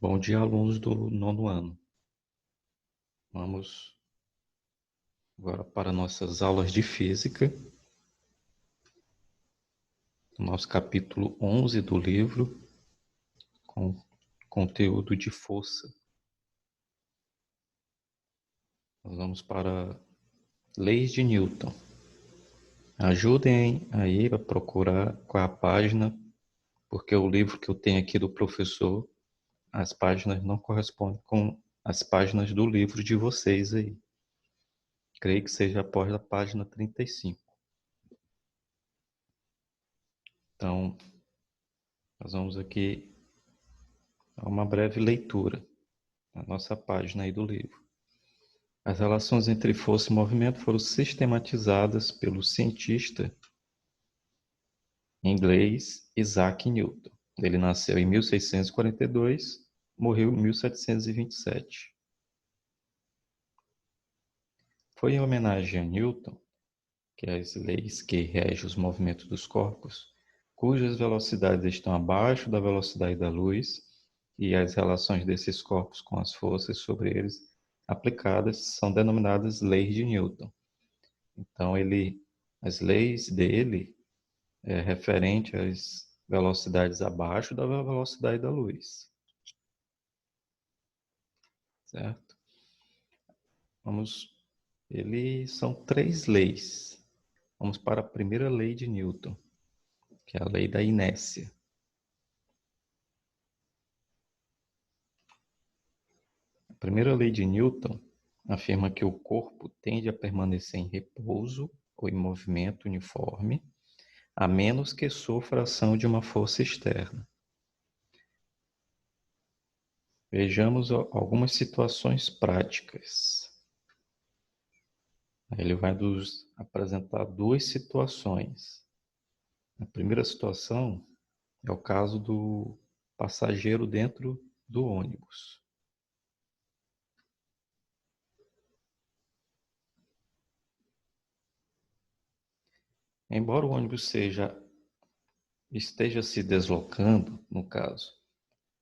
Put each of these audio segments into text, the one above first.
Bom dia, alunos do nono ano. Vamos agora para nossas aulas de física. Nosso capítulo 11 do livro, com conteúdo de força. Nós vamos para leis de Newton. Ajudem aí a procurar qual é a página, porque o livro que eu tenho aqui do professor, as páginas não correspondem com as páginas do livro de vocês aí. Creio que seja após a página 35. Então, nós vamos aqui a uma breve leitura na nossa página aí do livro. As relações entre força e movimento foram sistematizadas pelo cientista inglês Isaac Newton. Ele nasceu em 1642, morreu em 1727. Foi em homenagem a Newton que as leis que regem os movimentos dos corpos, cujas velocidades estão abaixo da velocidade da luz, e as relações desses corpos com as forças sobre eles aplicadas são denominadas leis de Newton. Então, as leis dele é referente às velocidades abaixo da velocidade da luz, certo? São três leis. Vamos para a primeira lei de Newton, que é a lei da inércia. A primeira lei de Newton afirma que o corpo tende a permanecer em repouso ou em movimento uniforme, a menos que sofra a ação de uma força externa. Vejamos algumas situações práticas. Ele vai nos apresentar duas situações. A primeira situação é o caso do passageiro dentro do ônibus. Embora o ônibus esteja se deslocando, no caso,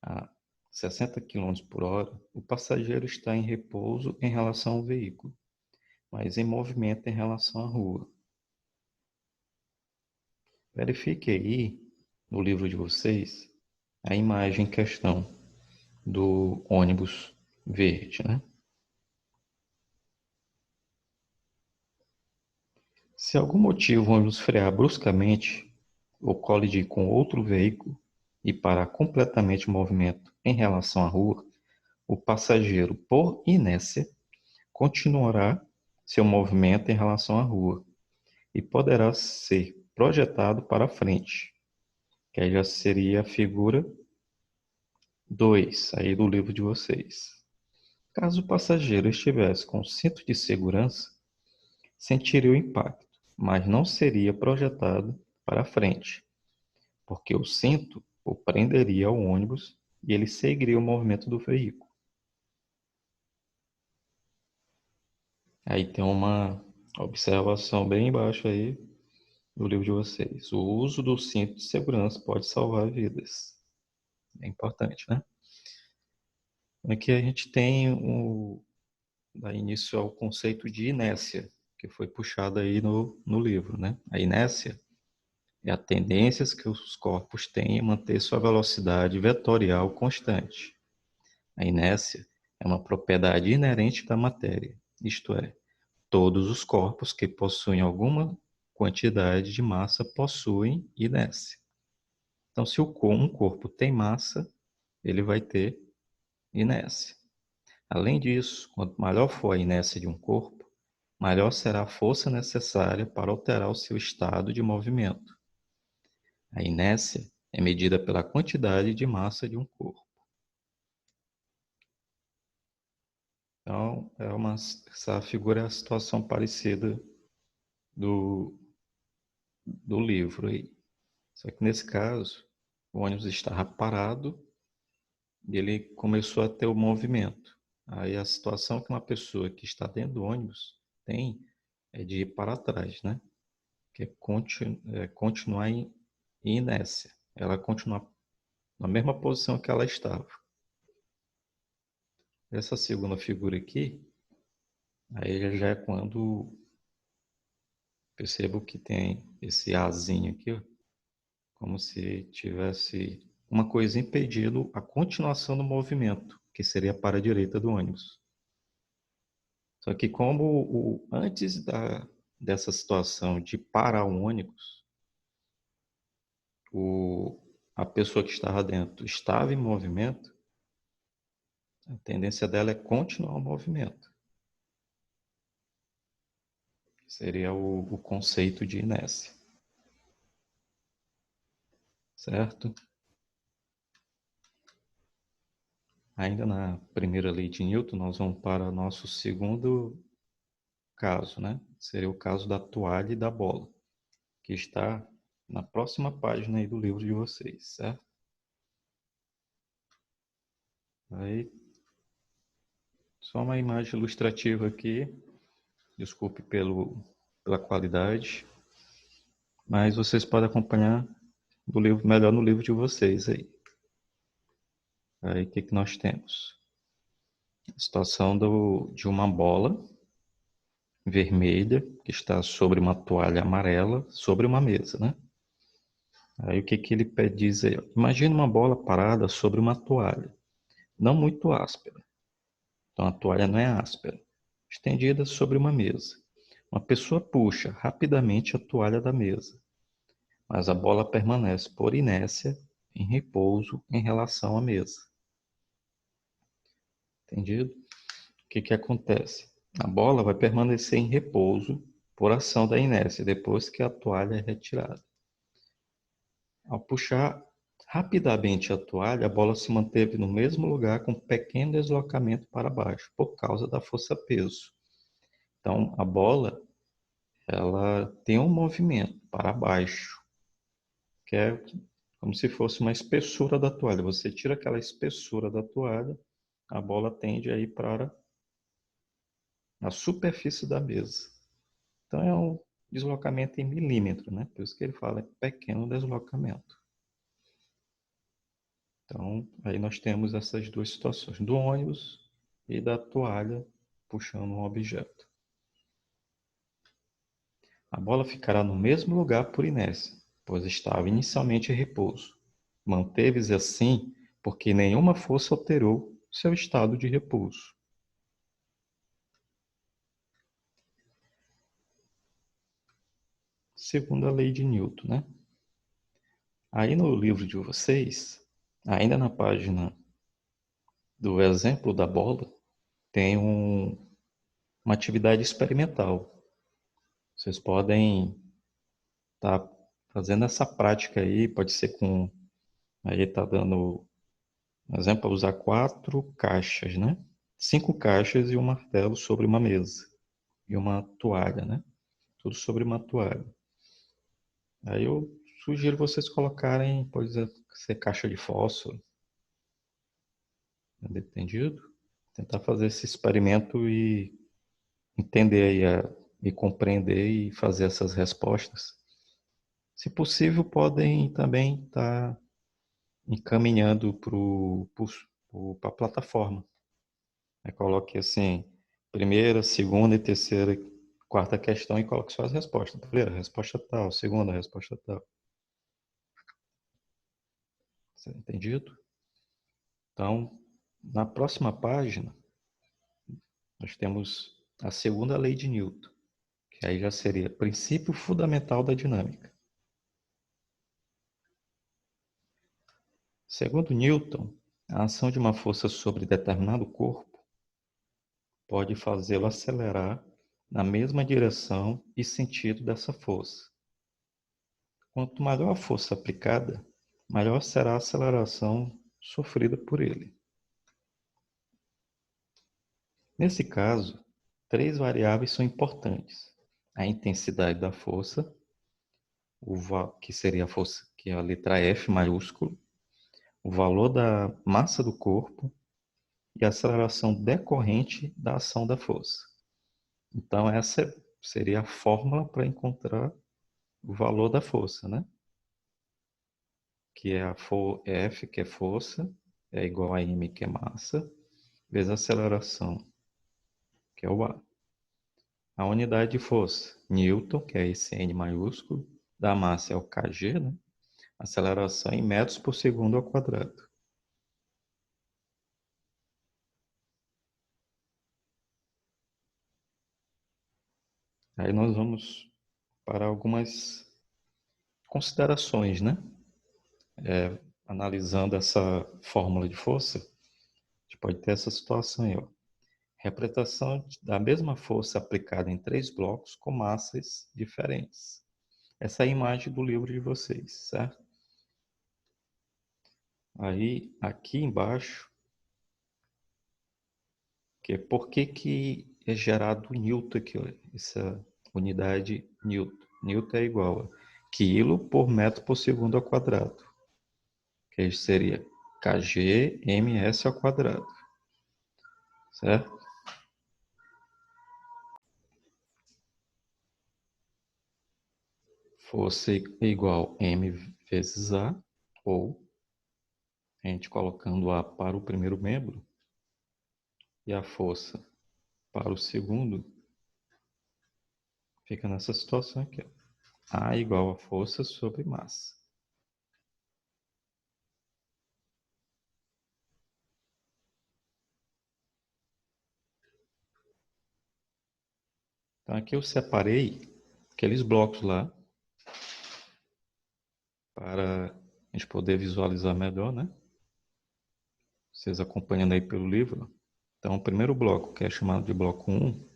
a 60 km por hora, o passageiro está em repouso em relação ao veículo, mas em movimento em relação à rua. Verifique aí, no livro de vocês, a imagem em questão do ônibus verde, né? Se algum motivo o ônibus frear bruscamente ou colidir com outro veículo e parar completamente o movimento em relação à rua, o passageiro, por inércia, continuará seu movimento em relação à rua e poderá ser projetado para frente, que aí já seria a figura 2 aí do livro de vocês. Caso o passageiro estivesse com o cinto de segurança, sentiria o impacto, mas não seria projetado para frente, porque o cinto o prenderia ao ônibus e ele seguiria o movimento do veículo. Aí tem uma observação bem embaixo aí no livro de vocês. O uso do cinto de segurança pode salvar vidas. É importante, né? Aqui a gente tem dá início ao conceito de inércia, que foi puxado aí no livro, né? A inércia é a tendência que os corpos têm a manter sua velocidade vetorial constante. A inércia é uma propriedade inerente da matéria, isto é, todos os corpos que possuem alguma quantidade de massa possuem inércia. Então, se um corpo tem massa, ele vai ter inércia. Além disso, quanto maior for a inércia de um corpo, maior será a força necessária para alterar o seu estado de movimento. A inércia é medida pela quantidade de massa de um corpo. Então, essa figura é a situação parecida do, do livro aí. Só que nesse caso, o ônibus estava parado e ele começou a ter o movimento. Aí a situação que uma pessoa que está dentro do ônibus tem é de ir para trás, né? Que é continuar em inércia. Ela continuar na mesma posição que ela estava. Essa segunda figura aqui, aí já é quando percebo que tem esse azinho aqui, ó, como se tivesse uma coisa impedindo a continuação do movimento, que seria para a direita do ônibus. Só que antes dessa situação de parar o ônibus, a pessoa que estava dentro estava em movimento, a tendência dela é continuar o movimento. Seria o conceito de inércia. Certo? Ainda na primeira lei de Newton, nós vamos para nosso segundo caso, né? Seria o caso da toalha e da bola, que está na próxima página aí do livro de vocês, certo? Aí, só uma imagem ilustrativa aqui, desculpe pela qualidade, mas vocês podem acompanhar do livro, melhor no livro de vocês aí. Aí, o que que nós temos? A situação de uma bola vermelha que está sobre uma toalha amarela, sobre uma mesa, né? Aí o que que ele diz aí? Imagina uma bola parada sobre uma toalha, não muito áspera. Então a toalha não é áspera, estendida sobre uma mesa. Uma pessoa puxa rapidamente a toalha da mesa, mas a bola permanece por inércia em repouso em relação à mesa. Entendido? O que que acontece? A bola vai permanecer em repouso por ação da inércia depois que a toalha é retirada. Ao puxar rapidamente a toalha, a bola se manteve no mesmo lugar com um pequeno deslocamento para baixo, por causa da força-peso. Então, a bola, ela tem um movimento para baixo, que é como se fosse uma espessura da toalha. Você tira aquela espessura da toalha, a bola tende a ir para a superfície da mesa. Então, é um deslocamento em milímetro, né? Por isso que ele fala pequeno deslocamento. Então, aí nós temos essas duas situações, do ônibus e da toalha puxando um objeto. A bola ficará no mesmo lugar por inércia, pois estava inicialmente em repouso. Manteve-se assim porque nenhuma força alterou seu estado de repouso. Segundo a lei de Newton, né? Aí no livro de vocês, ainda na página do exemplo da bola, tem uma atividade experimental. Vocês podem estar fazendo essa prática aí, pode ser com. Aí está dando um exemplo para usar 4 caixas, né? 5 caixas e um martelo sobre uma mesa. E uma toalha, né? Tudo sobre uma toalha. Aí eu sugiro vocês colocarem, pode ser caixa de fósforo. Entendido? Tentar fazer esse experimento e entender aí e compreender e fazer essas respostas. Se possível, podem também estar encaminhando para a plataforma. Aí coloque assim, primeira, segunda e terceira, quarta questão e coloque só as respostas. Primeira, resposta tal, segunda, resposta tal. Entendido? Então, na próxima página, nós temos a segunda lei de Newton, que aí já seria princípio fundamental da dinâmica. Segundo Newton, a ação de uma força sobre determinado corpo pode fazê-lo acelerar na mesma direção e sentido dessa força. Quanto maior a força aplicada, maior será a aceleração sofrida por ele. Nesse caso, 3 variáveis são importantes: a intensidade da força, que seria a força, que é a letra F maiúsculo, o valor da massa do corpo e a aceleração decorrente da ação da força. Então, essa seria a fórmula para encontrar o valor da força, né? Que é a F, que é força, é igual a M, que é massa, vezes a aceleração, que é o A. A unidade de força, Newton, que é esse N maiúsculo, da massa é o kg, né? Aceleração em metros por segundo ao quadrado. Aí nós vamos para algumas considerações, né? Analisando essa fórmula de força, a gente pode ter essa situação aí, ó. Representação da mesma força aplicada em 3 blocos com massas diferentes. Essa é a imagem do livro de vocês, certo? Aí, aqui embaixo, que é por que é gerado Newton aqui, ó, essa unidade Newton. Newton é igual a quilo por metro por segundo ao quadrado, que seria kg ms ao quadrado, certo? Força igual m vezes a, ou a gente colocando a para o primeiro membro e a força para o segundo, fica nessa situação aqui, ó. A igual a força sobre massa. Então aqui eu separei aqueles blocos lá para a gente poder visualizar melhor, né? Vocês acompanhando aí pelo livro. Então o primeiro bloco, que é chamado de bloco 1,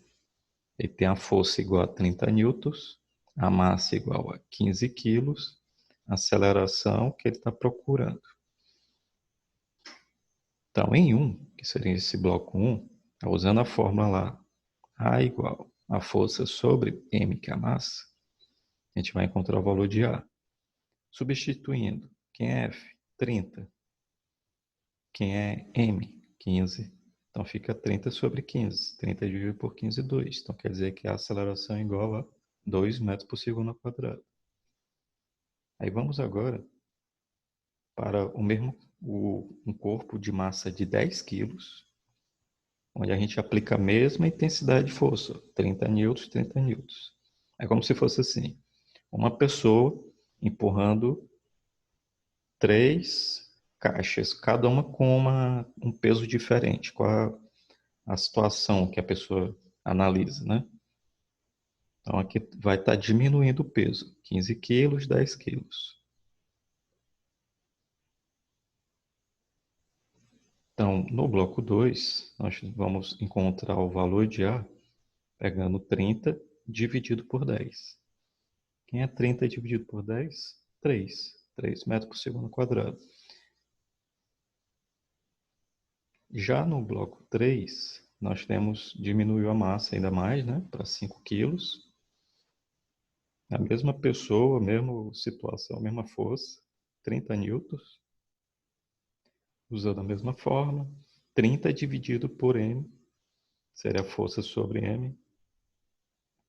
ele tem a força igual a 30 newtons, a massa igual a 15 quilos, a aceleração que ele está procurando. Então, em 1, que seria esse bloco 1, usando a fórmula lá, A igual a força sobre M, que é a massa, a gente vai encontrar o valor de A. Substituindo, quem é F? 30. Quem é M? 15. Então, fica 30 sobre 15. 30 dividido por 15, 2. Então, quer dizer que a aceleração é igual a 2 metros por segundo ao quadrado. Aí vamos agora para um corpo de massa de 10 quilos, onde a gente aplica a mesma intensidade de força, 30 newtons, 30 newtons. É como se fosse assim, uma pessoa empurrando 3 caixas, cada uma com um peso diferente, com a situação que a pessoa analisa, né? Então aqui vai estar diminuindo o peso, 15 quilos, 10 quilos. Então, no bloco 2, nós vamos encontrar o valor de A pegando 30 dividido por 10. Quem é 30 dividido por 10? 3. 3 metros por segundo quadrado. Já no bloco 3, nós temos, diminuiu a massa ainda mais, né, para 5 quilos. A mesma pessoa, mesma situação, mesma força, 30 newtons, usando a mesma forma. 30 dividido por M, seria a força sobre M,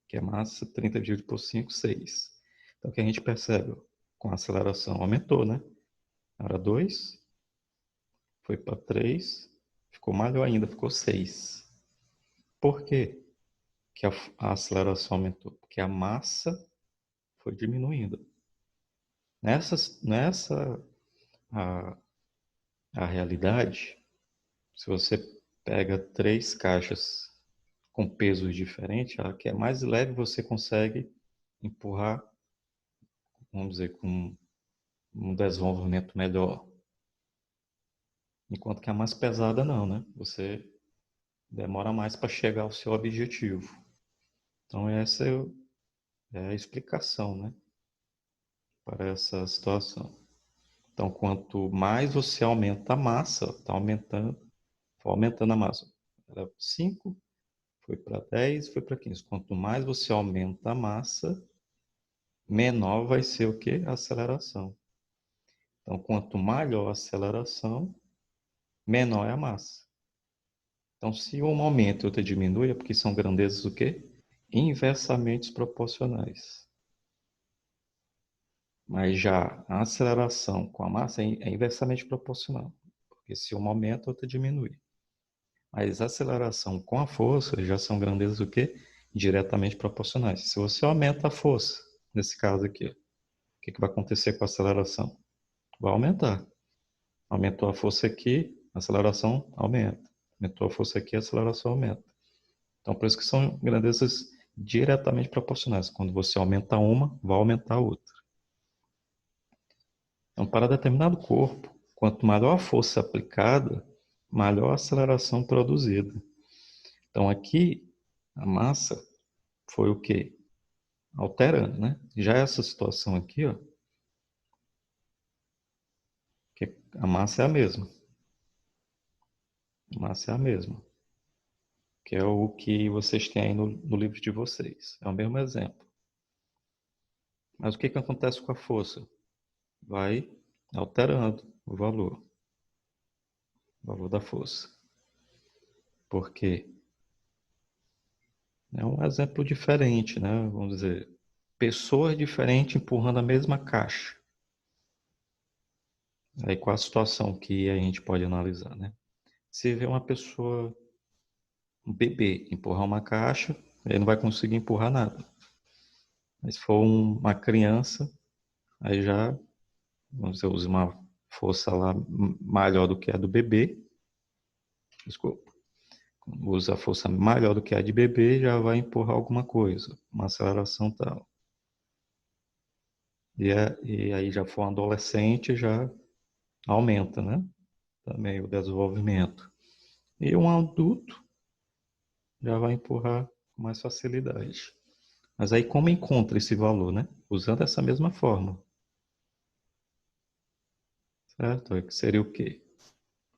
que é massa, 30 dividido por 5, 6. Então, o que a gente percebe? Com a aceleração aumentou, né? Era 2, foi para 3, ficou maior ainda, ficou 6. Por quê que a aceleração aumentou? Porque a massa foi diminuindo. Nessa a, a realidade, se você pega 3 caixas com pesos diferentes, a que é mais leve você consegue empurrar, vamos dizer, com um desenvolvimento melhor. Enquanto que a mais pesada não, né? Você demora mais para chegar ao seu objetivo. Então essa é a explicação, né, para essa situação. Então quanto mais você aumenta a massa, está aumentando a massa. Era 5, foi para 10, foi para 15. Quanto mais você aumenta a massa, menor vai ser o quê? A aceleração. Então quanto maior a aceleração, menor é a massa. Então se um aumenta e outro diminui, é porque são grandezas o quê? Inversamente proporcionais. Mas já a aceleração com a massa é inversamente proporcional, porque se uma aumenta, a outra diminui. Mas a aceleração com a força já são grandezas o quê? Diretamente proporcionais. Se você aumenta a força, nesse caso aqui, o que vai acontecer com a aceleração? Vai aumentar. Aumentou a força aqui, a aceleração aumenta. Aumentou a força aqui, a aceleração aumenta. Então, por isso que são grandezas diretamente proporcionais. Quando você aumenta uma, vai aumentar a outra. Então, para determinado corpo, quanto maior a força aplicada, maior a aceleração produzida. Então, aqui, a massa foi o quê? Alterando, né? Já essa situação aqui, ó, que a massa é a mesma. A massa é a mesma. Que é o que vocês têm aí no livro de vocês. É o mesmo exemplo. Mas o que acontece com a força? Vai alterando o valor da força. Por quê? É um exemplo diferente, né? Vamos dizer, pessoas diferentes empurrando a mesma caixa. Aí qual a situação que a gente pode analisar, né? Se vê uma pessoa, um bebê, empurrar uma caixa, ele não vai conseguir empurrar nada. Mas se for uma criança, aí já, vamos dizer, usa uma força lá maior do que a do bebê, desculpa, usa a força maior do que a de bebê, já vai empurrar alguma coisa, uma aceleração tal. E aí já for um adolescente, já aumenta, né? Também o desenvolvimento. E um adulto já vai empurrar com mais facilidade. Mas aí como encontra esse valor, né? Usando essa mesma fórmula, certo? Que seria o quê?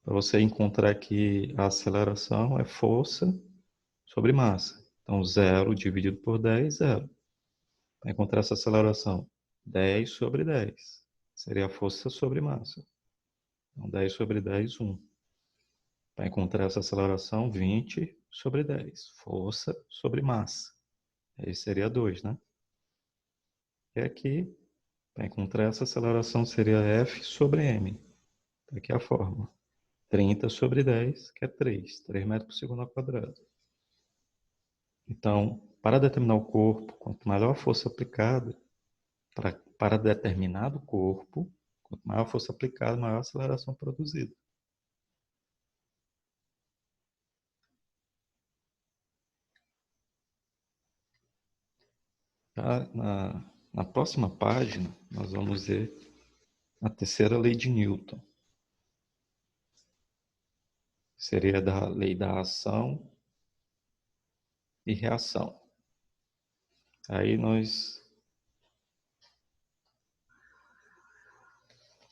Para você encontrar que a aceleração é força sobre massa. Então, 0 dividido por 10, 0. Para encontrar essa aceleração, 10 sobre 10. Seria a força sobre massa. Então, 10 sobre 10, 1. Para encontrar essa aceleração, 20 sobre 10. Força sobre massa. Aí seria 2, né? E aqui, para encontrar essa aceleração, seria F sobre M. Aqui é a fórmula. 30 sobre 10, que é 3 metros por segundo ao quadrado. Então, para determinar o corpo, quanto maior a força aplicada, para determinado corpo, quanto maior a força aplicada, maior a aceleração produzida. Na próxima página, nós vamos ver a terceira lei de Newton. Seria da lei da ação e reação. Aí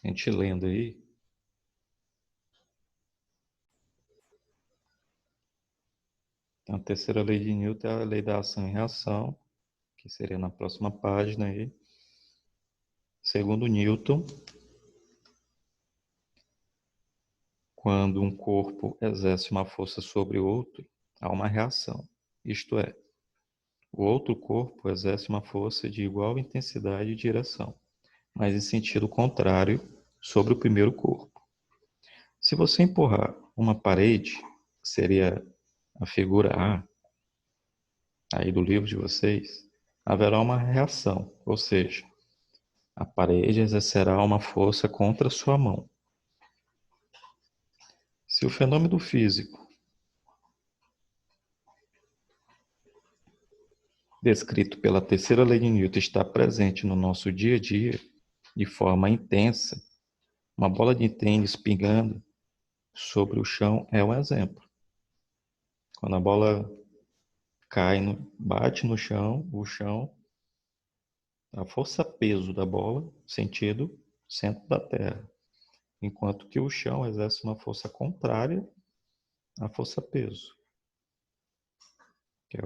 a gente lendo aí, então, a terceira lei de Newton é a lei da ação e reação, que seria na próxima página aí. Segundo Newton, quando um corpo exerce uma força sobre outro, há uma reação. Isto é, o outro corpo exerce uma força de igual intensidade e direção, mas em sentido contrário sobre o primeiro corpo. Se você empurrar uma parede, que seria a figura A, aí do livro de vocês, haverá uma reação, ou seja, a parede exercerá uma força contra sua mão. Se o fenômeno físico descrito pela terceira lei de Newton está presente no nosso dia a dia de forma intensa, uma bola de tênis pingando sobre o chão é um exemplo. Quando a bola cai, bate no chão, o chão, a força-peso da bola, sentido centro da Terra, enquanto que o chão exerce uma força contrária à força-peso, que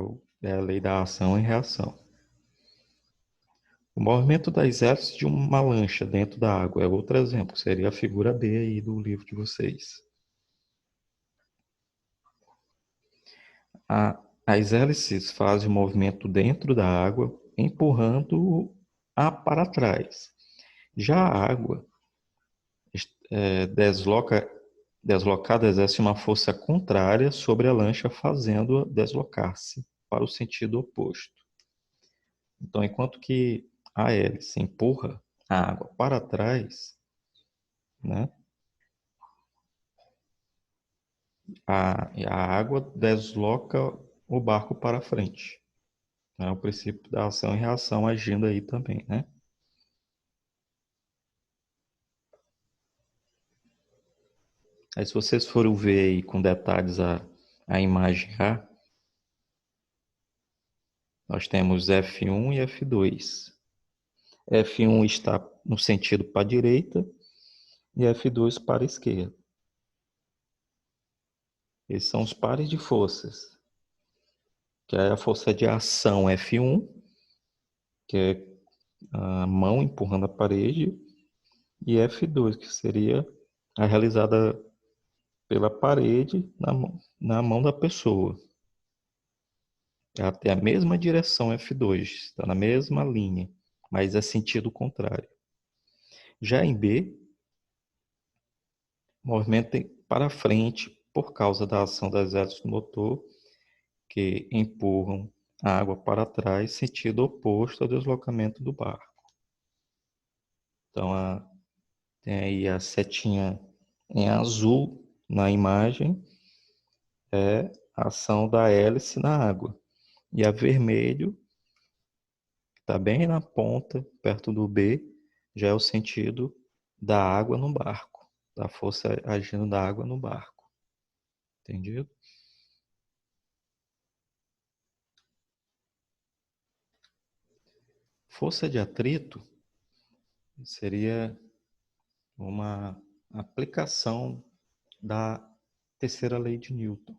é a lei da ação e reação. O movimento das hélices de uma lancha dentro da água é outro exemplo, seria a figura B aí do livro de vocês. As hélices fazem o movimento dentro da água, empurrando-a para trás. Já a água desloca deslocada exerce uma força contrária sobre a lancha, fazendo-a deslocar-se para o sentido oposto. Então, enquanto que a hélice empurra a água para trás, né, a água desloca o barco para frente. É o princípio da ação e reação agindo aí também, né? Aí, se vocês forem ver aí com detalhes a imagem A, nós temos F1 e F2. F1 está no sentido para a direita e F2 para a esquerda. Esses são os pares de forças, que é a força de ação F1, que é a mão empurrando a parede, e F2, que seria a realizada pela parede na mão da pessoa. Ela tem a mesma direção F2, está na mesma linha, mas é sentido contrário. Já em B, movimento para frente por causa da ação das hélices do motor, que empurram a água para trás, sentido oposto ao deslocamento do barco. Então, tem aí a setinha em azul na imagem, é a ação da hélice na água. E a vermelho, que está bem na ponta, perto do B, já é o sentido da água no barco, da força agindo da água no barco. Entendido? Força de atrito seria uma aplicação da terceira lei de Newton,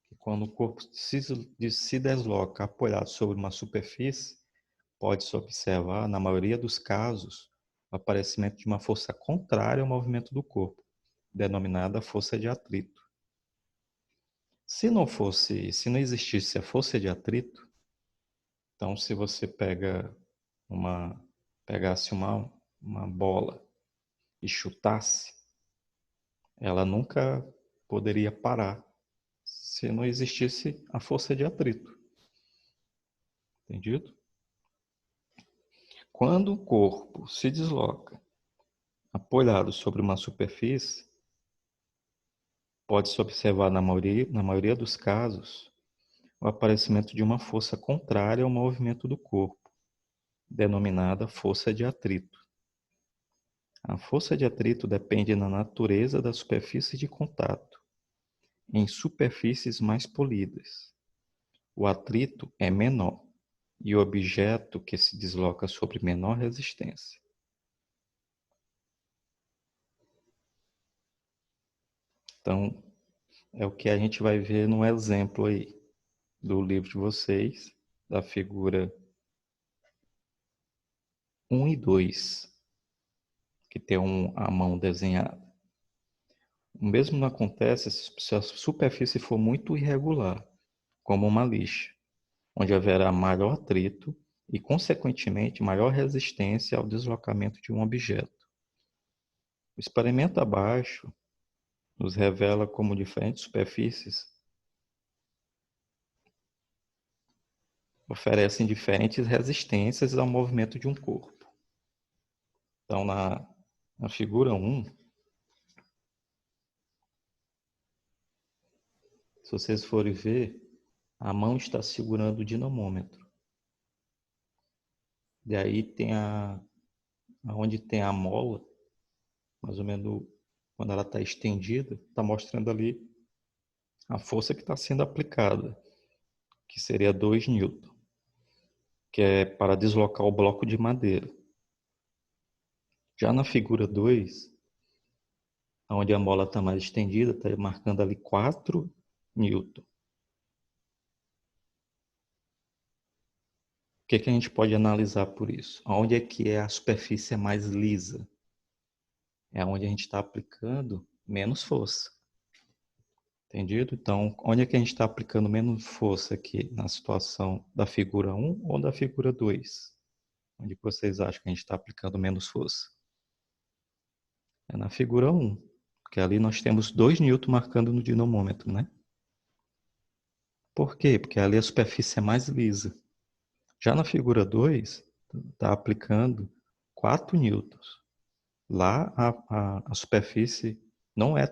que quando o corpo se desloca apoiado sobre uma superfície, pode-se observar, na maioria dos casos, o aparecimento de uma força contrária ao movimento do corpo, denominada força de atrito. Se não existisse a força de atrito, então se você pegasse uma bola e chutasse, ela nunca poderia parar se não existisse a força de atrito. Entendido? Quando o corpo se desloca apoiado sobre uma superfície, pode-se observar na maioria dos casos o aparecimento de uma força contrária ao movimento do corpo, denominada força de atrito. A força de atrito depende da natureza da superfície de contato, em superfícies mais polidas. O atrito é menor e o objeto que se desloca sobre menor resistência. Então, é o que a gente vai ver no exemplo aí do livro de vocês, da figura 1 e 2, que tem a mão desenhada. O mesmo não acontece se a superfície for muito irregular, como uma lixa, onde haverá maior atrito e, consequentemente, maior resistência ao deslocamento de um objeto. O experimento abaixo nos revela como diferentes superfícies oferecem diferentes resistências ao movimento de um corpo. Então, na figura 1, se vocês forem ver, a mão está segurando o dinamômetro. E aí tem onde tem a mola, mais ou menos quando ela está estendida, está mostrando ali a força que está sendo aplicada, que seria 2 newton, que é para deslocar o bloco de madeira. Já na figura 2, onde a mola está mais estendida, está marcando ali 4 newton. O que a gente pode analisar por isso? Onde é que a superfície é mais lisa? É onde a gente está aplicando menos força. Entendido? Então, onde é que a gente está aplicando menos força aqui? Na situação da figura 1 ou da figura 2? Onde vocês acham que a gente está aplicando menos força? É na figura 1, Porque ali nós temos 2 newton marcando no dinamômetro, né? Por quê? Porque ali a superfície é mais lisa. Já na figura 2, está aplicando 4 newtons. Lá a superfície não é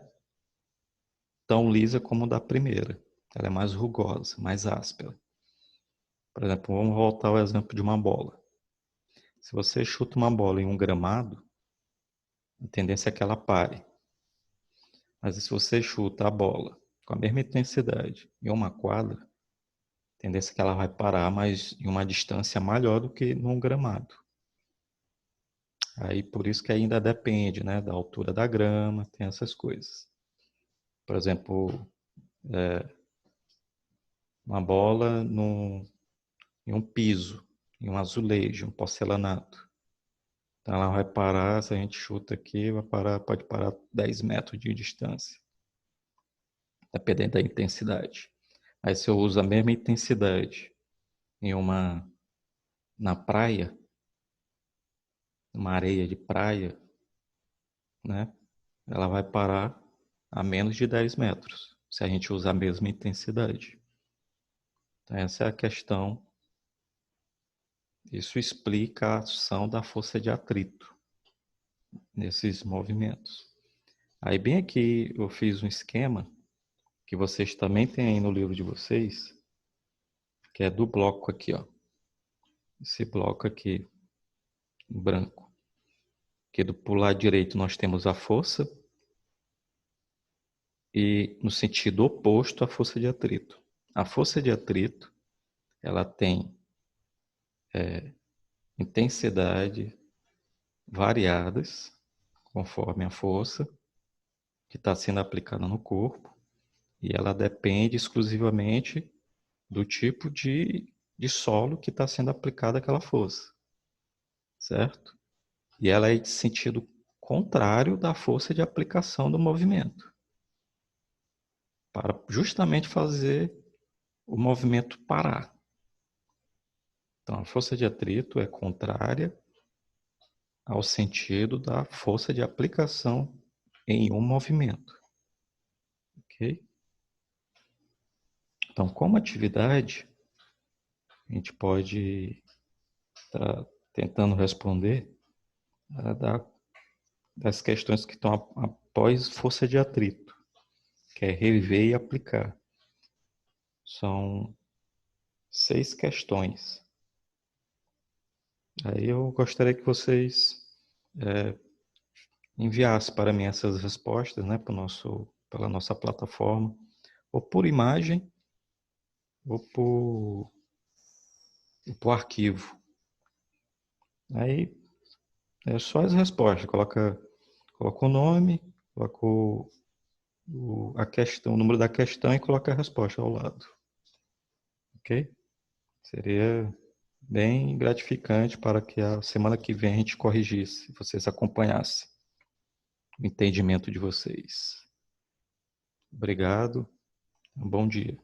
tão lisa como da primeira. Ela é mais rugosa, mais áspera. Por exemplo, vamos voltar ao exemplo de uma bola. Se você chuta uma bola em um gramado, a tendência é que ela pare. Mas se você chuta a bola com a mesma intensidade em uma quadra, a tendência é que ela vai parar, mas em uma distância maior do que num gramado. Aí por isso que ainda depende, né, da altura da grama, tem essas coisas. Por exemplo, uma bola em um piso, em um azulejo, um porcelanato. Então ela vai parar, se a gente chuta aqui, vai parar, pode parar 10 metros de distância, dependendo da intensidade. Aí se eu uso a mesma intensidade na praia, uma areia de praia, né? Ela vai parar a menos de 10 metros, se a gente usar a mesma intensidade. Então essa é a questão. Isso explica a ação da força de atrito nesses movimentos. Aí bem aqui eu fiz um esquema que vocês também têm aí no livro de vocês, que é do bloco aqui, ó. Esse bloco aqui, em branco. Que do lado direito nós temos a força e no sentido oposto a força de atrito. A força de atrito, ela tem intensidade variadas conforme a força que está sendo aplicada no corpo e ela depende exclusivamente do tipo de solo que está sendo aplicada aquela força, certo? E ela é de sentido contrário da força de aplicação do movimento, para justamente fazer o movimento parar. Então, a força de atrito é contrária ao sentido da força de aplicação em um movimento, ok? Então, como atividade, a gente pode estar tentando responder das questões que estão após força de atrito, que é rever e aplicar. São 6 questões. Aí eu gostaria que vocês enviassem para mim essas respostas, né, pela nossa plataforma, ou por imagem, ou por arquivo. Aí é só as respostas, coloca o nome, coloca a questão, o número da questão e coloca a resposta ao lado. Ok? Seria bem gratificante para que a semana que vem a gente corrigisse, vocês acompanhassem o entendimento de vocês. Obrigado, um bom dia.